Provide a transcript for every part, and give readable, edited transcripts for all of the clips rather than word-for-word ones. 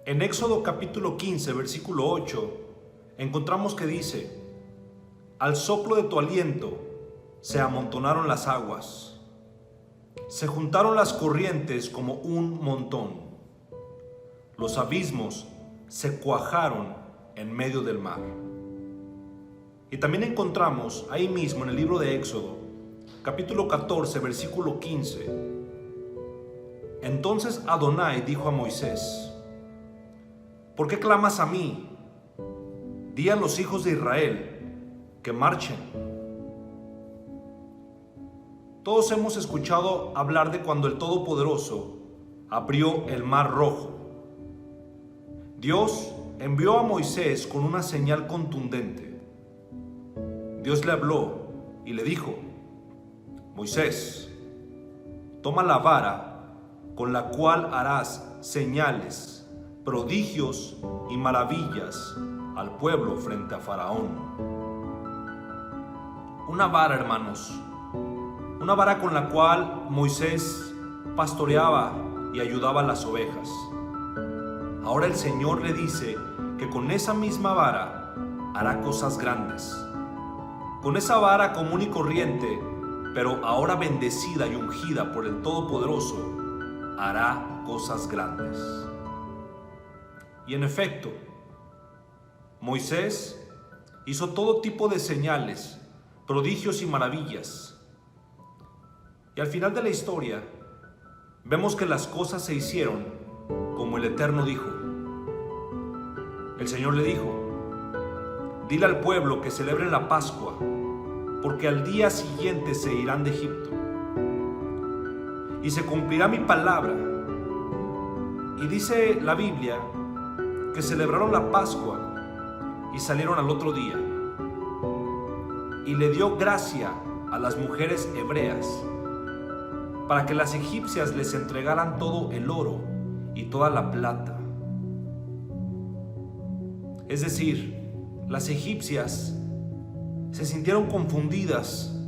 En Éxodo capítulo 15, versículo 8, encontramos que dice: al soplo de tu aliento se amontonaron las aguas, se juntaron las corrientes como un montón, los abismos se cuajaron en medio del mar. Y también encontramos ahí mismo en el libro de Éxodo, capítulo 14, versículo 15, entonces Adonai dijo a Moisés: ¿por qué clamas a mí? Di a los hijos de Israel que marchen. Todos hemos escuchado hablar de cuando el Todopoderoso abrió el Mar Rojo. Dios envió a Moisés con una señal contundente. Dios le habló y le dijo: Moisés, toma la vara con la cual harás señales, prodigios y maravillas al pueblo frente a Faraón. Una vara, hermanos, una vara con la cual Moisés pastoreaba y ayudaba a las ovejas. Ahora el Señor le dice que con esa misma vara hará cosas grandes. Con esa vara común y corriente, pero ahora bendecida y ungida por el Todopoderoso, hará cosas grandes. Y en efecto, Moisés hizo todo tipo de señales, prodigios y maravillas. Y al final de la historia, vemos que las cosas se hicieron como el Eterno dijo. El Señor le dijo: dile al pueblo que celebren la Pascua, porque al día siguiente se irán de Egipto. Y se cumplirá mi palabra. Y dice la Biblia que celebraron la Pascua y salieron al otro día. Y le dio gracia a las mujeres hebreas para que las egipcias les entregaran todo el oro y toda la plata. Es decir, las egipcias se sintieron confundidas.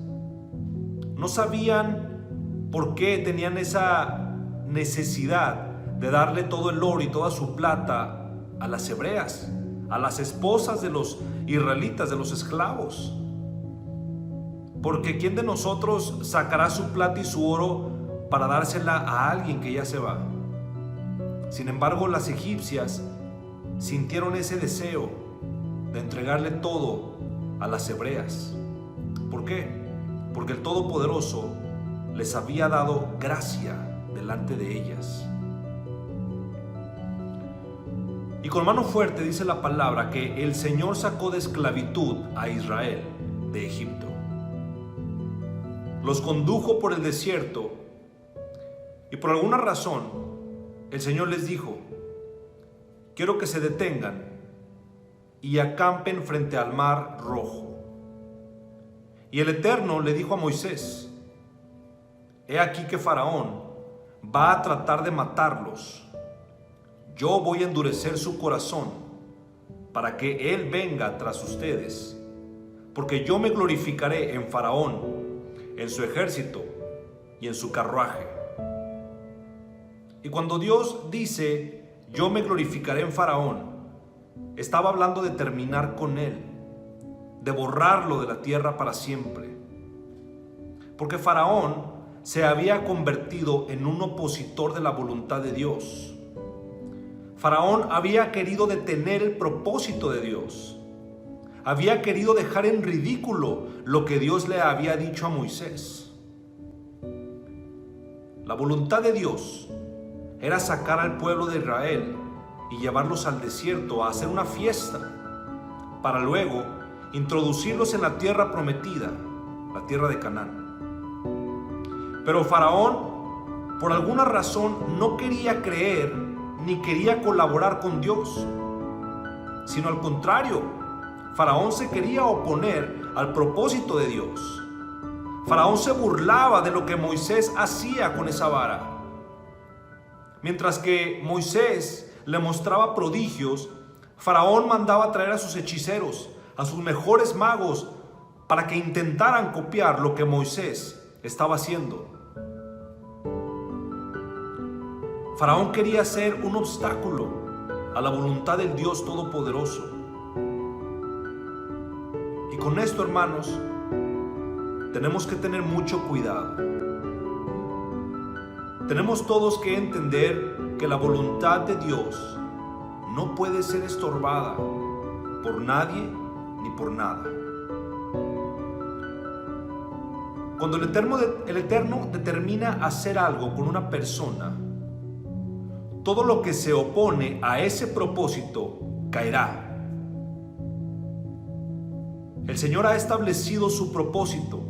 No sabían por qué tenían esa necesidad de darle todo el oro y toda su plata a las hebreas, a las esposas de los israelitas, de los esclavos. Porque ¿quién de nosotros sacará su plata y su oro para dársela a alguien que ya se va? Sin embargo, las egipcias sintieron ese deseo de entregarle todo a las hebreas. ¿Por qué? Porque el Todopoderoso les había dado gracia delante de ellas. Y con mano fuerte dice la palabra que el Señor sacó de esclavitud a Israel de Egipto. Los condujo por el desierto y por alguna razón el Señor les dijo: quiero que se detengan y acampen frente al Mar Rojo. Y el Eterno le dijo a Moisés: he aquí que Faraón va a tratar de matarlos. Yo voy a endurecer su corazón para que él venga tras ustedes, porque yo me glorificaré en Faraón, en su ejército y en su carruaje. Y cuando Dios dice: yo me glorificaré en Faraón, estaba hablando de terminar con él, de borrarlo de la tierra para siempre. Porque Faraón se había convertido en un opositor de la voluntad de Dios. Faraón había querido detener el propósito de Dios. Había querido dejar en ridículo lo que Dios le había dicho a Moisés. La voluntad de Dios era sacar al pueblo de Israel y llevarlos al desierto a hacer una fiesta, para luego introducirlos en la tierra prometida, la tierra de Canaán. Pero Faraón, por alguna razón, no quería creer ni quería colaborar con Dios, sino al contrario, Faraón se quería oponer al propósito de Dios. Faraón se burlaba de lo que Moisés hacía con esa vara. Mientras que Moisés le mostraba prodigios, Faraón mandaba traer a sus hechiceros, a sus mejores magos, para que intentaran copiar lo que Moisés estaba haciendo. Faraón quería ser un obstáculo a la voluntad del Dios Todopoderoso. Y con esto, hermanos, tenemos que tener mucho cuidado. Tenemos todos que entender que la voluntad de Dios no puede ser estorbada por nadie ni por nada. Cuando el Eterno determina hacer algo con una persona, todo lo que se opone a ese propósito caerá. El Señor ha establecido su propósito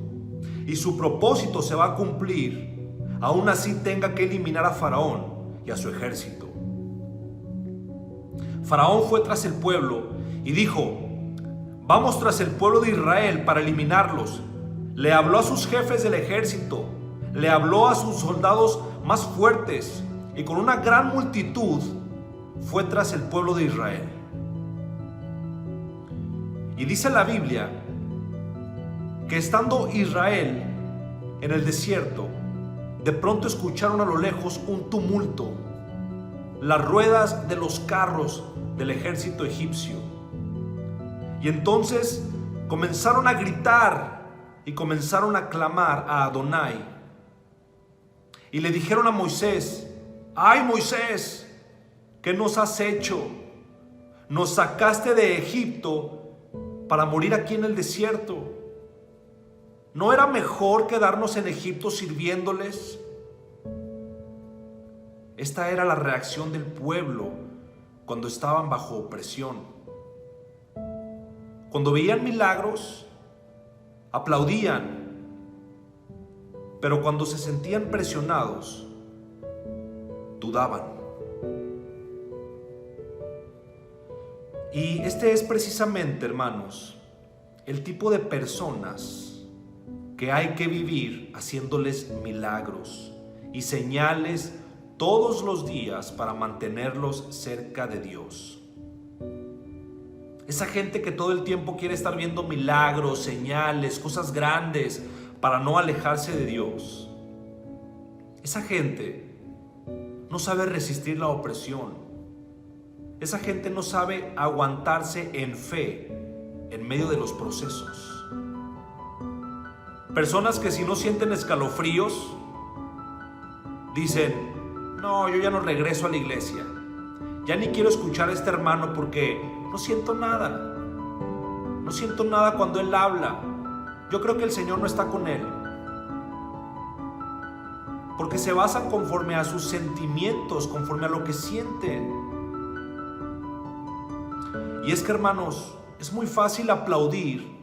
y su propósito se va a cumplir, aún así tenga que eliminar a Faraón y a su ejército. Faraón fue tras el pueblo y dijo: vamos tras el pueblo de Israel para eliminarlos. Le habló a sus jefes del ejército, le habló a sus soldados más fuertes y con una gran multitud fue tras el pueblo de Israel. Y dice la Biblia que estando Israel en el desierto, de pronto escucharon a lo lejos un tumulto, las ruedas de los carros del ejército egipcio. Y entonces comenzaron a gritar y comenzaron a clamar a Adonai. Y le dijeron a Moisés: ¡ay, Moisés! ¿Qué nos has hecho? Nos sacaste de Egipto para morir aquí en el desierto. ¿No era mejor quedarnos en Egipto sirviéndoles? Esta era la reacción del pueblo cuando estaban bajo opresión. Cuando veían milagros, aplaudían, pero cuando se sentían presionados, dudaban. Y este es precisamente, hermanos, el tipo de personas que hay que vivir haciéndoles milagros y señales todos los días para mantenerlos cerca de Dios. Esa gente que todo el tiempo quiere estar viendo milagros, señales, cosas grandes para no alejarse de Dios. Esa gente no sabe resistir la opresión. Esa gente no sabe aguantarse en fe en medio de los procesos. Personas que si no sienten escalofríos, dicen: no, yo ya no regreso a la iglesia. Ya ni quiero escuchar a este hermano porque no siento nada. No siento nada cuando él habla. Yo creo que el Señor no está con él. Porque se basan conforme a sus sentimientos, conforme a lo que sienten. Y es que, hermanos, es muy fácil aplaudir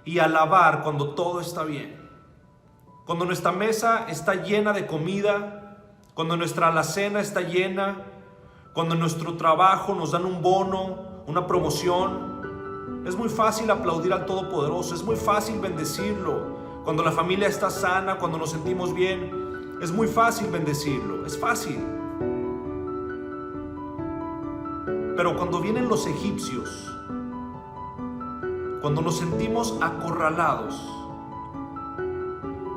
y alabar cuando todo está bien. Cuando nuestra mesa está llena de comida, cuando nuestra alacena está llena, cuando en nuestro trabajo nos dan un bono, una promoción. Es muy fácil aplaudir al Todopoderoso, es muy fácil bendecirlo. Cuando la familia está sana, cuando nos sentimos bien, es muy fácil bendecirlo, es fácil. Pero cuando vienen los egipcios, cuando nos sentimos acorralados,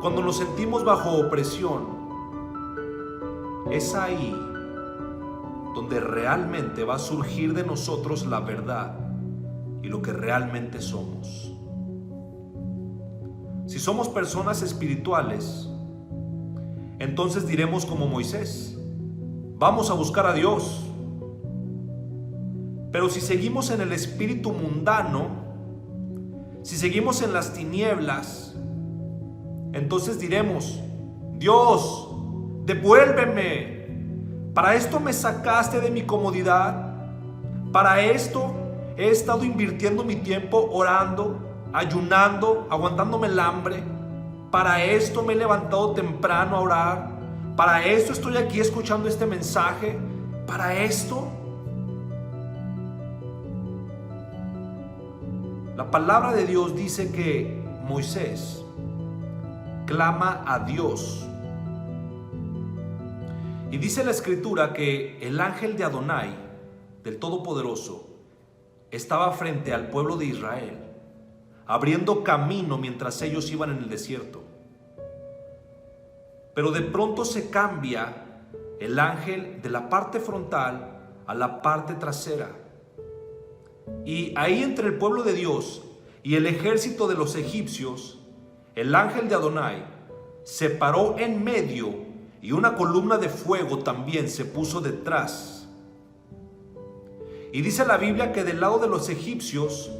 cuando nos sentimos bajo opresión, es ahí donde realmente va a surgir de nosotros la verdad y lo que realmente somos. Si somos personas espirituales, entonces diremos como Moisés: vamos a buscar a Dios. Pero si seguimos en el espíritu mundano, si seguimos en las tinieblas, entonces diremos: Dios, devuélveme. Para esto me sacaste de mi comodidad. Para esto he estado invirtiendo mi tiempo orando, ayunando, aguantándome el hambre. Para esto me he levantado temprano a orar. Para esto estoy aquí escuchando este mensaje. Para esto. La palabra de Dios dice que Moisés clama a Dios. Y dice la Escritura que el ángel de Adonai, del Todopoderoso, estaba frente al pueblo de Israel, abriendo camino mientras ellos iban en el desierto. Pero de pronto se cambia el ángel de la parte frontal a la parte trasera. Y ahí entre el pueblo de Dios y el ejército de los egipcios, el ángel de Adonai se paró en medio y una columna de fuego también se puso detrás. Y dice la Biblia que del lado de los egipcios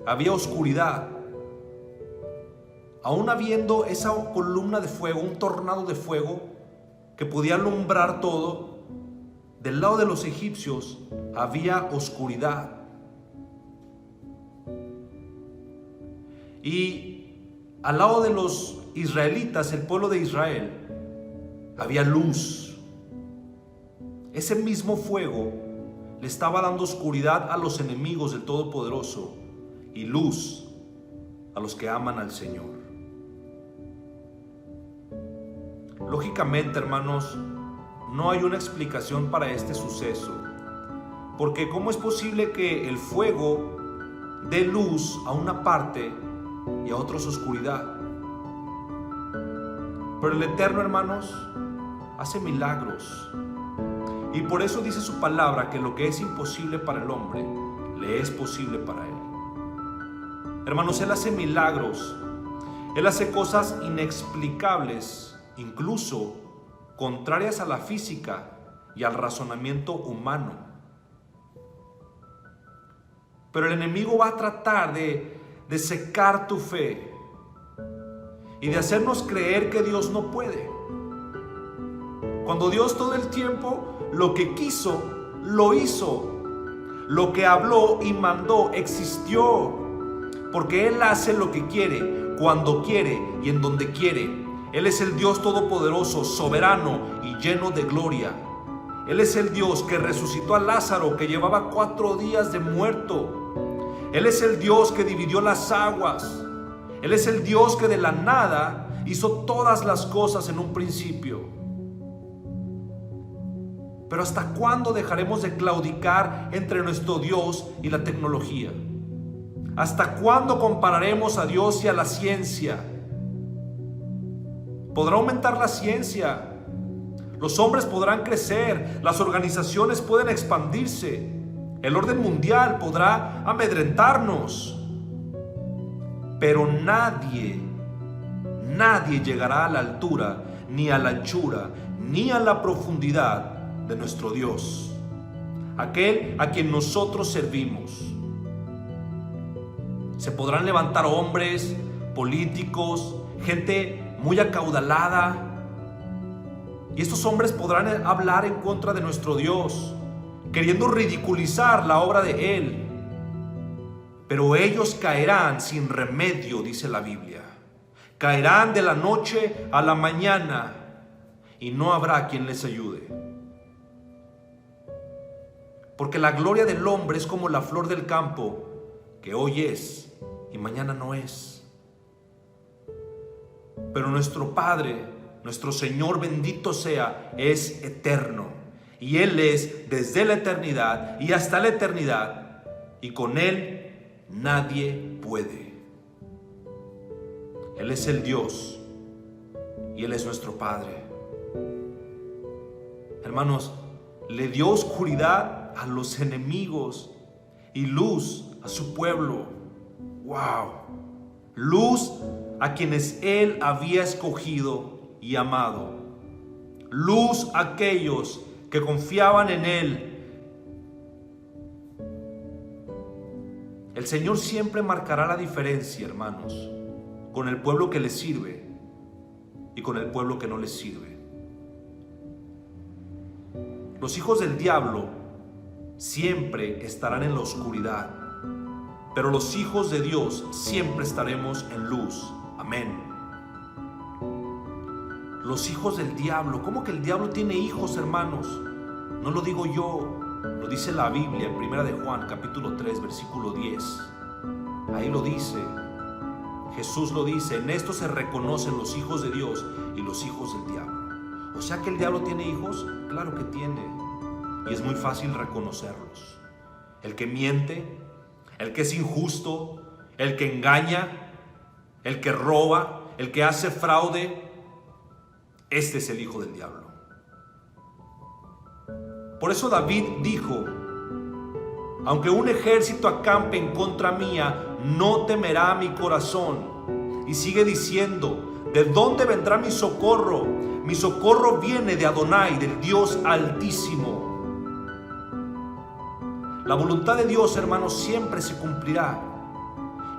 había oscuridad. Aún habiendo esa columna de fuego, un tornado de fuego que podía alumbrar todo, del lado de los egipcios había oscuridad. Y al lado de los israelitas, el pueblo de Israel, había luz. Ese mismo fuego le estaba dando oscuridad a los enemigos del Todopoderoso y luz a los que aman al Señor. Lógicamente, hermanos, no hay una explicación para este suceso, porque ¿cómo es posible que el fuego dé luz a una parte y a otros oscuridad? Pero el Eterno, hermanos, hace milagros, y por eso dice su palabra que lo que es imposible para el hombre le es posible para él. Hermanos, Él hace milagros, Él hace cosas inexplicables, incluso contrarias a la física y al razonamiento humano. Pero el enemigo va a tratar de secar tu fe y de hacernos creer que Dios no puede, cuando Dios todo el tiempo lo que quiso, lo hizo. Lo que habló y mandó existió, porque Él hace lo que quiere, cuando quiere y en donde quiere. Él es el Dios todopoderoso, soberano y lleno de gloria. Él es el Dios que resucitó a Lázaro, que llevaba 4 días de muerto. Él es el Dios que dividió las aguas. Él es el Dios que de la nada hizo todas las cosas en un principio. Pero ¿hasta cuándo dejaremos de claudicar entre nuestro Dios y la tecnología? ¿Hasta cuándo compararemos a Dios y a la ciencia? Podrá aumentar la ciencia, los hombres podrán crecer, las organizaciones pueden expandirse, el orden mundial podrá amedrentarnos, pero nadie llegará a la altura, ni a la anchura, ni a la profundidad de nuestro Dios, aquel a quien nosotros servimos. Se podrán levantar hombres, políticos, gente muy acaudalada, y estos hombres podrán hablar en contra de nuestro Dios, queriendo ridiculizar la obra de Él, pero ellos caerán sin remedio, dice la Biblia. Caerán de la noche a la mañana y no habrá quien les ayude. Porque la gloria del hombre es como la flor del campo, que hoy es y mañana no es. Pero nuestro Padre, nuestro Señor bendito sea, es eterno. Y Él es desde la eternidad y hasta la eternidad. Y con Él nadie puede. Él es el Dios y Él es nuestro Padre. Hermanos, le dio oscuridad a los enemigos y luz a su pueblo. ¡Wow! Luz a quienes Él había escogido y amado. Luz a aquellos que confiaban en Él. El Señor siempre marcará la diferencia, hermanos, con el pueblo que le sirve y con el pueblo que no le sirve. Los hijos del diablo siempre estarán en la oscuridad, pero los hijos de Dios siempre estaremos en luz. Amén. Los hijos del diablo, ¿cómo que el diablo tiene hijos, hermanos? No lo digo yo, lo dice la Biblia en 1 de Juan, capítulo 3, versículo 10. Ahí lo dice. Jesús lo dice, en esto se reconocen los hijos de Dios y los hijos del diablo. O sea que el diablo tiene hijos, claro que tiene, y es muy fácil reconocerlos. El que miente, el que es injusto, el que engaña, el que roba, el que hace fraude, este es el hijo del diablo. Por eso David dijo: aunque un ejército acampe en contra mía, no temerá mi corazón. Y sigue diciendo: ¿de dónde vendrá mi socorro? Mi socorro viene de Adonai, del Dios Altísimo. La voluntad de Dios, hermanos, siempre se cumplirá.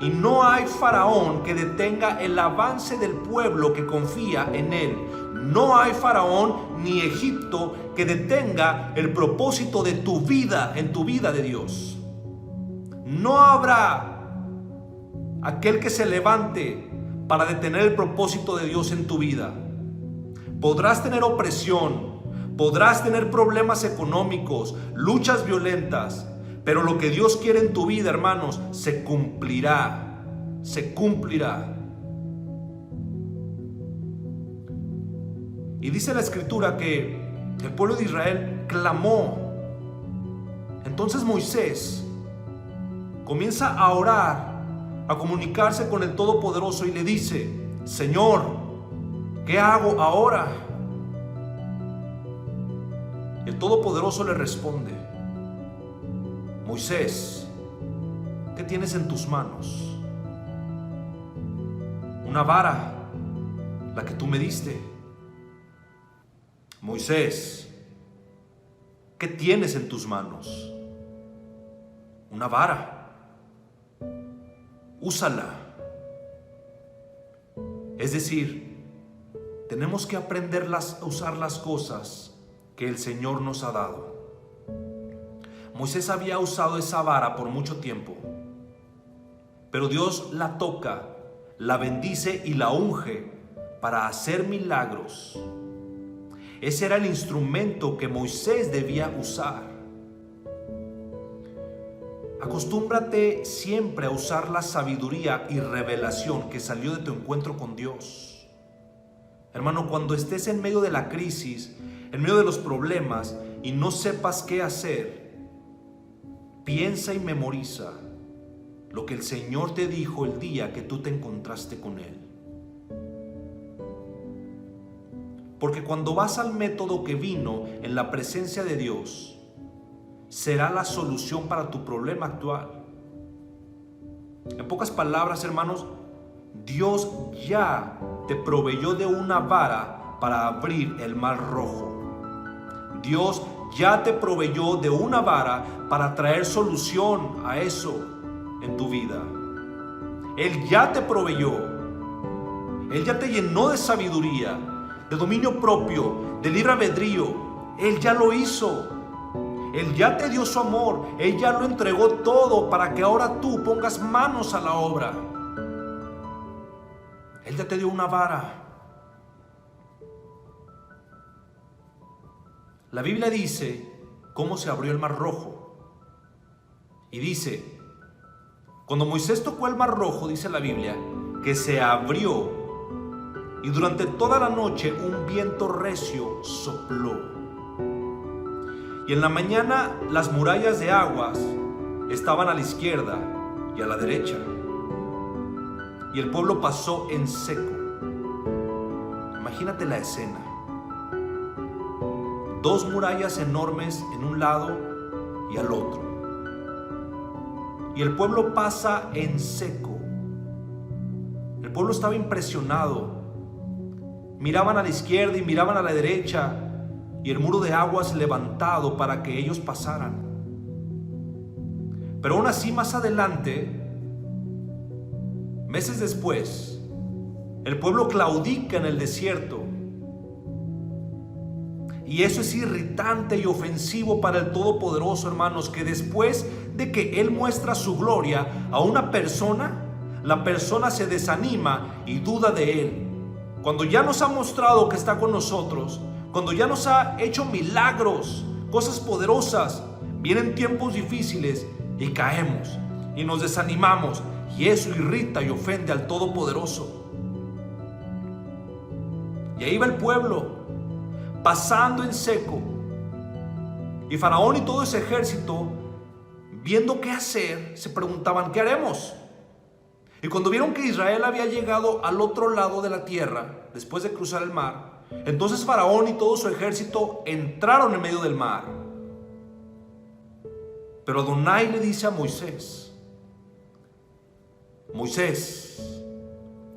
Y no hay faraón que detenga el avance del pueblo que confía en él. No hay faraón ni Egipto que detenga el propósito de tu vida, en tu vida de Dios. No habrá aquel que se levante para detener el propósito de Dios en tu vida. Podrás tener opresión, podrás tener problemas económicos, luchas violentas, pero lo que Dios quiere en tu vida, hermanos, se cumplirá. Se cumplirá. Y dice la Escritura que el pueblo de Israel clamó. Entonces Moisés comienza a orar, a comunicarse con el Todopoderoso y le dice: Señor, ¿qué hago ahora? El Todopoderoso le responde: Moisés, ¿qué tienes en tus manos? Una vara, la que tú me diste. Moisés, ¿qué tienes en tus manos? Una vara. Úsala. Es decir, tenemos que aprender a usar las cosas que el Señor nos ha dado. Moisés había usado esa vara por mucho tiempo, pero Dios la toca, la bendice y la unge para hacer milagros. Ese era el instrumento que Moisés debía usar. Acostúmbrate siempre a usar la sabiduría y revelación que salió de tu encuentro con Dios. Hermano, cuando estés en medio de la crisis, en medio de los problemas y no sepas qué hacer, piensa y memoriza lo que el Señor te dijo el día que tú te encontraste con Él. Porque cuando vas al método que vino en la presencia de Dios, será la solución para tu problema actual. En pocas palabras, hermanos, Dios ya te proveyó de una vara para abrir el mar rojo. Dios ya te proveyó de una vara para traer solución a eso en tu vida. Él ya te proveyó. Él ya te llenó de sabiduría, de dominio propio, de libre albedrío. Él ya lo hizo. Él ya te dio su amor. Él ya lo entregó todo para que ahora tú pongas manos a la obra. Él ya te dio una vara. La Biblia dice cómo se abrió el mar rojo. Y dice, cuando Moisés tocó el mar rojo, dice la Biblia, que se abrió y durante toda la noche un viento recio sopló. Y en la mañana las murallas de aguas estaban a la izquierda y a la derecha. Y el pueblo pasó en seco. Imagínate la escena. Dos murallas enormes en un lado y al otro. Y el pueblo pasa en seco. El pueblo estaba impresionado. Miraban a la izquierda y miraban a la derecha, y el muro de aguas levantado para que ellos pasaran. Pero aún así, más adelante, meses después, el pueblo claudica en el desierto. Y eso es irritante y ofensivo para el Todopoderoso, hermanos, que después de que Él muestra su gloria a una persona, la persona se desanima y duda de Él. Cuando ya nos ha mostrado que está con nosotros, cuando ya nos ha hecho milagros, cosas poderosas, vienen tiempos difíciles y caemos y nos desanimamos, y eso irrita y ofende al Todopoderoso. Y ahí va el pueblo pasando en seco, y Faraón y todo ese ejército, viendo qué hacer, se preguntaban: ¿qué haremos? Y cuando vieron que Israel había llegado al otro lado de la tierra, después de cruzar el mar, entonces Faraón y todo su ejército entraron en medio del mar. Pero Adonai le dice a Moisés: Moisés,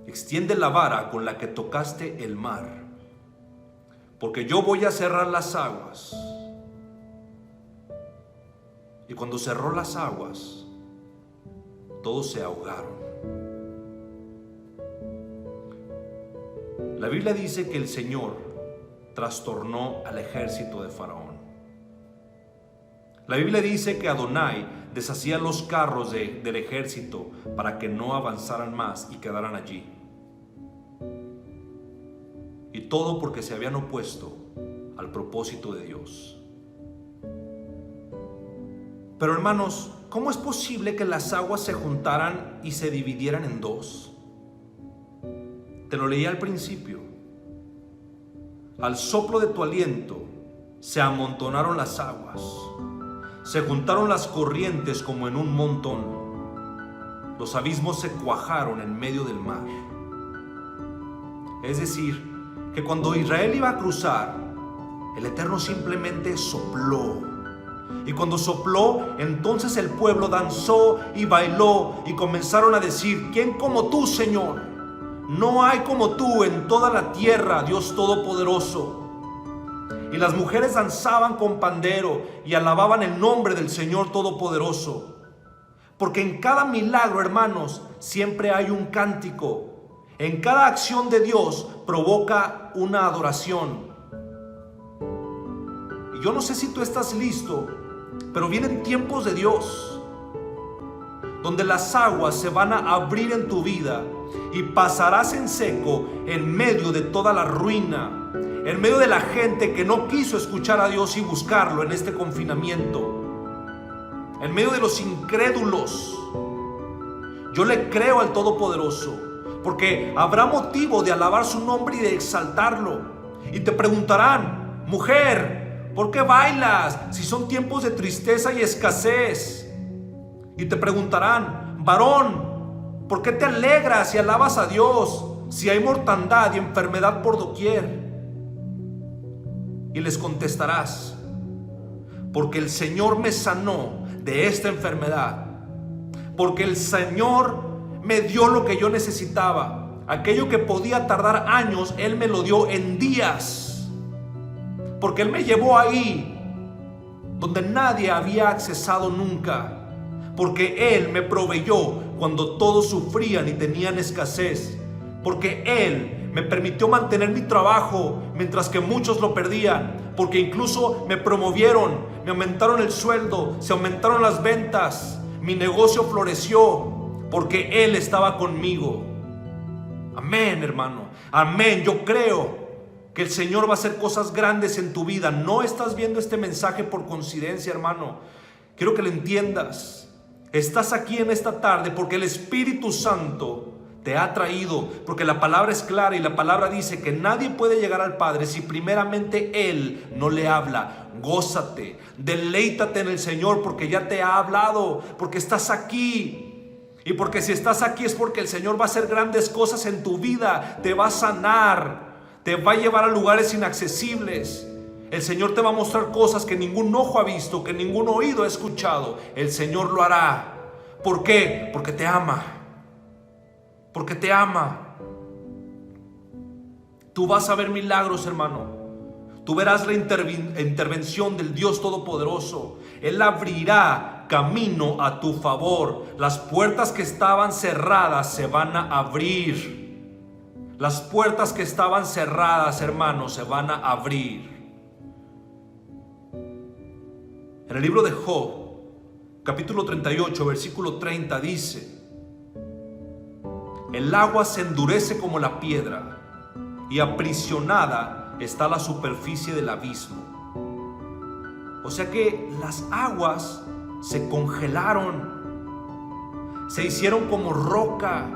extiende la vara con la que tocaste el mar, porque yo voy a cerrar las aguas. Y cuando cerró las aguas, todos se ahogaron. La Biblia dice que el Señor trastornó al ejército de Faraón. La Biblia dice que Adonai deshacía los carros del ejército para que no avanzaran más y quedaran allí. Y todo porque se habían opuesto al propósito de Dios. Pero hermanos, ¿cómo es posible que las aguas se juntaran y se dividieran en dos? Te lo leí al principio. Al soplo de tu aliento se amontonaron las aguas, se juntaron las corrientes como en un montón. Los abismos se cuajaron en medio del mar. Es decir, que cuando Israel iba a cruzar, el Eterno simplemente sopló. Y cuando sopló, entonces el pueblo danzó y bailó y comenzaron a decir: ¿quién como tú, Señor? No hay como tú en toda la tierra, Dios Todopoderoso. Y las mujeres danzaban con pandero y alababan el nombre del Señor Todopoderoso. Porque en cada milagro, hermanos, siempre hay un cántico. En cada acción de Dios provoca una adoración. Y yo no sé si tú estás listo, pero vienen tiempos de Dios donde las aguas se van a abrir en tu vida y pasarás en seco en medio de toda la ruina, en medio de la gente que no quiso escuchar a Dios y buscarlo en este confinamiento, en medio de los incrédulos. Yo le creo al Todopoderoso, porque habrá motivo de alabar su nombre y de exaltarlo. Y te preguntarán: mujer, ¿por qué bailas si son tiempos de tristeza y escasez? Y te preguntarán: varón, ¿por qué te alegras y alabas a Dios si hay mortandad y enfermedad por doquier? Y les contestarás: porque el Señor me sanó de esta enfermedad, porque el Señor me dio lo que yo necesitaba. Aquello que podía tardar años, Él me lo dio en días, porque Él me llevó ahí donde nadie había accesado nunca, porque Él me proveyó cuando todos sufrían y tenían escasez, porque Él me permitió mantener mi trabajo mientras que muchos lo perdían, porque incluso me promovieron, me aumentaron el sueldo, se aumentaron las ventas, mi negocio floreció, porque Él estaba conmigo. Amén, hermano, amén. Yo creo que el Señor va a hacer cosas grandes en tu vida. No estás viendo este mensaje por coincidencia, hermano. Quiero que lo entiendas. Estás aquí en esta tarde porque el Espíritu Santo te ha traído, porque la palabra es clara y la palabra dice que nadie puede llegar al Padre si primeramente Él no le habla. Gózate, deleítate en el Señor porque ya te ha hablado, porque estás aquí. Y porque si estás aquí es porque el Señor va a hacer grandes cosas en tu vida, te va a sanar, te va a llevar a lugares inaccesibles. El Señor te va a mostrar cosas que ningún ojo ha visto, que ningún oído ha escuchado. El Señor lo hará. ¿Por qué? Porque te ama. Porque te ama. Tú vas a ver milagros, hermano. Tú verás la intervención del Dios Todopoderoso. Él abrirá camino a tu favor. Las puertas que estaban cerradas se van a abrir. Las puertas que estaban cerradas, hermanos, se van a abrir. En el libro de Job, capítulo 38, versículo 30 dice: el agua se endurece como la piedra y aprisionada está la superficie del abismo. O sea que las aguas se congelaron, se hicieron como roca.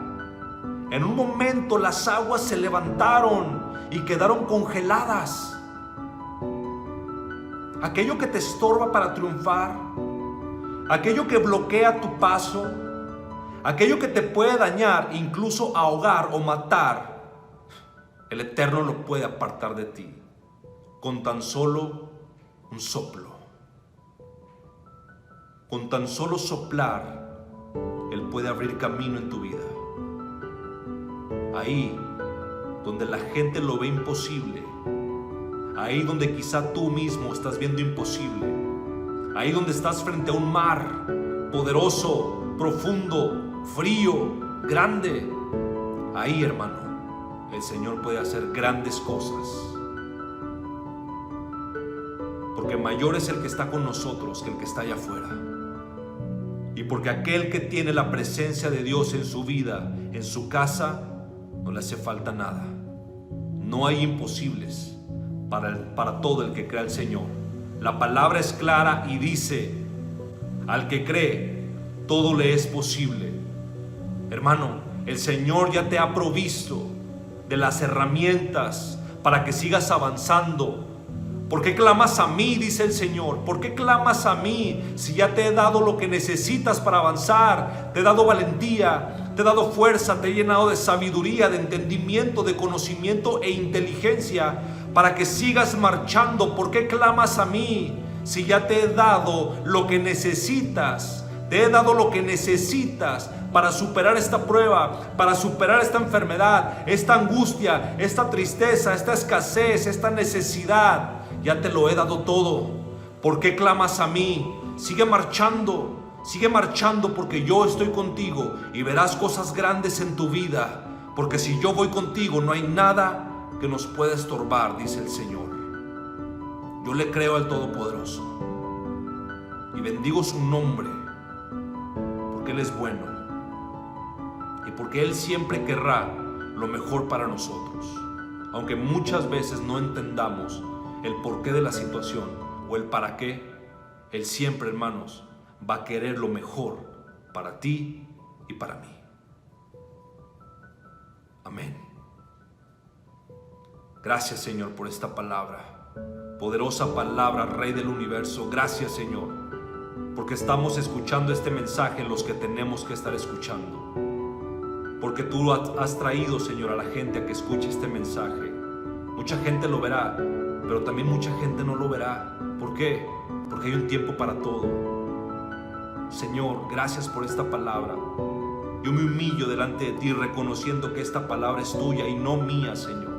En un momento las aguas se levantaron y quedaron congeladas. Aquello que te estorba para triunfar, aquello que bloquea tu paso, aquello que te puede dañar, incluso ahogar o matar, el Eterno lo puede apartar de ti con tan solo un soplo. con tan solo soplar, Él puede abrir camino en tu vida. Ahí donde la gente lo ve imposible, ahí donde quizá tú mismo estás viendo imposible, ahí donde estás frente a un mar poderoso, profundo, frío, grande, ahí, hermano, el Señor puede hacer grandes cosas. Porque mayor es el que está con nosotros que el que está allá afuera. Y porque aquel que tiene la presencia de Dios en su vida, en su casa, no le hace falta nada. No hay imposibles para todo el que cree al Señor. La palabra es clara y dice: al que cree, todo le es posible. Hermano, el Señor ya te ha provisto de las herramientas para que sigas avanzando. ¿Por qué clamas a mí?, dice el Señor. ¿Por qué clamas a mí si ya te he dado lo que necesitas para avanzar? Te he dado valentía, te he dado fuerza, te he llenado de sabiduría, de entendimiento, de conocimiento e inteligencia para que sigas marchando. ¿Por qué clamas a mí si ya te he dado lo que necesitas? Te he dado lo que necesitas para superar esta prueba, para superar esta enfermedad, esta angustia, esta tristeza, esta escasez, esta necesidad. Ya te lo he dado todo. ¿Por qué clamas a mí? Sigue marchando porque yo estoy contigo y verás cosas grandes en tu vida. Porque si yo voy contigo, no hay nada que nos pueda estorbar, dice el Señor. Yo le creo al Todopoderoso y bendigo su nombre, porque Él es bueno y porque Él siempre querrá lo mejor para nosotros. Aunque muchas veces no entendamos el porqué de la situación o el para qué, Él siempre, hermanos, va a querer lo mejor para ti y para mí. Amén. Gracias, Señor, por esta palabra, poderosa palabra, Rey del universo. Gracias, Señor, porque estamos escuchando este mensaje los que tenemos que estar escuchando. Porque tú has traído, Señor, a la gente a que escuche este mensaje. Mucha gente lo verá, pero también mucha gente no lo verá. ¿Por qué? Porque hay un tiempo para todo. Señor, gracias por esta palabra. Yo me humillo delante de ti, reconociendo que esta palabra es tuya y no mía, Señor.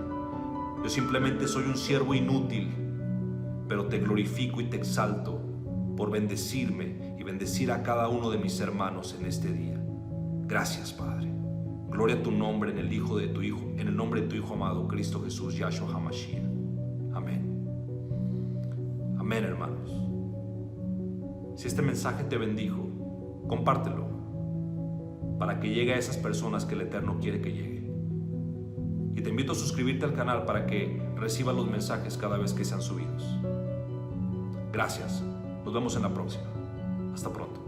Yo simplemente soy un siervo inútil, pero te glorifico y te exalto por bendecirme y bendecir a cada uno de mis hermanos en este día. Gracias, Padre. Gloria a tu nombre en el nombre de tu Hijo amado, Cristo Jesús, Yahshua HaMashiach. Amén. Amén, hermanos. Si este mensaje te bendijo, compártelo para que llegue a esas personas que el Eterno quiere que llegue. Y te invito a suscribirte al canal para que recibas los mensajes cada vez que sean subidos. Gracias. Nos vemos en la próxima. Hasta pronto.